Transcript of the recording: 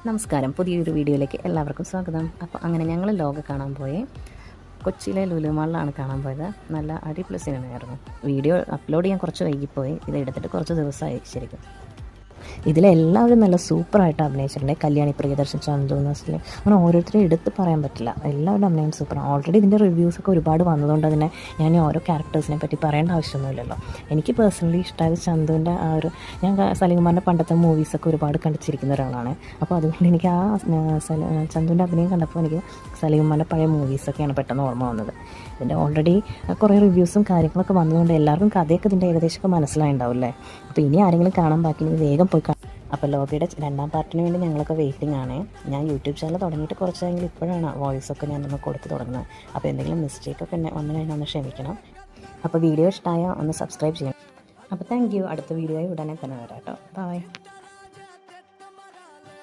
നമസ്കാരം, പുതിയൊരു വീഡിയോയിലേക്ക് എല്ലാവർക്കും സ്വാഗതം. അപ്പോൾ അങ്ങനെ ഞങ്ങൾ ലോക കാണാൻ പോയി കൊച്ചിയിലെ ലുലു മാളിലാണ് കാണാൻ പോയത്. നല്ല അടിപൊളി സിനിമയായിരുന്നു. വീഡിയോ അപ്ലോഡ് ചെയ്യാൻ കുറച്ച് വൈകിപ്പോയി. ഇത് എടുത്തിട്ട് കുറച്ച് ദിവസമായി ശരിക്കും. ഇതിലെല്ലാവരും നല്ല സൂപ്പറായിട്ട് അഭിനയിച്ചിട്ടുണ്ട്. കല്യാണി പ്രിയദർശൻ, ചന്തു നസ്ലി, അങ്ങനെ ഓരോരുത്തരും എടുത്ത് പറയാൻ പറ്റില്ല. എല്ലാവരുടെ അഭിനയം സൂപ്പറാണ്. ഓൾറെഡി ഇതിൻ്റെ റിവ്യൂസൊക്കെ ഒരുപാട് വന്നതുകൊണ്ട് തന്നെ ഞാൻ ഓരോ ക്യാരക്ടേഴ്സിനെ പറ്റി പറയേണ്ട ആവശ്യമൊന്നുമില്ലല്ലോ. എനിക്ക് പേഴ്സണലി ഇഷ്ടമായത് ചന്തുവിൻ്റെ ആ ഒരു, ഞാൻ സലീംകുമാറിൻ്റെ പണ്ടത്തെ മൂവീസൊക്കെ ഒരുപാട് കണ്ടിച്ചിരിക്കുന്ന ഒരാളാണ്. അപ്പോൾ അതുകൊണ്ട് എനിക്ക് ആ ചന്തുവിൻ്റെ അഭിനയം കണ്ടപ്പോൾ എനിക്ക് സലീംകുമാറിൻ്റെ പഴയ മൂവീസൊക്കെയാണ് പെട്ടെന്ന് ഓർമ്മ വന്നത്. ഇതിൻ്റെ ഓൾറെഡി കുറേ റിവ്യൂസും കാര്യങ്ങളൊക്കെ വന്നതുകൊണ്ട് എല്ലാവർക്കും കഥയൊക്കെ ഇതിൻ്റെ ഏകദേശമൊക്കെ മനസ്സിലായിട്ടുണ്ടാവില്ലേ. അപ്പോൾ ഇനി ആരെങ്കിലും കാണാൻ ബാക്കി വേഗം പോയി. അപ്പോൾ ലോകയുടെ 2ാം പാർട്ടിന് വേണ്ടി ഞങ്ങളൊക്കെ വെയിറ്റിംഗ് ആണ്. ഞാൻ യൂട്യൂബ് ചാനൽ തുടങ്ങിയിട്ട് കുറച്ചായെങ്കിലും ഇപ്പോഴാണ് വോയിസൊക്കെ ഞാനൊന്ന് കൊടുത്ത് തുടങ്ങുന്നത്. അപ്പോൾ എന്തെങ്കിലും മിസ്റ്റേക്കൊക്കെ വന്നു കഴിഞ്ഞാൽ ഒന്ന് ക്ഷമിക്കണം. അപ്പോൾ വീഡിയോ ഇഷ്ടമായ ഒന്ന് സബ്സ്ക്രൈബ് ചെയ്യണം. അപ്പോൾ താങ്ക് യു. അടുത്ത വീഡിയോയിൽ ഉടനെ തന്നെ വരാം കേട്ടോ. ബൈ.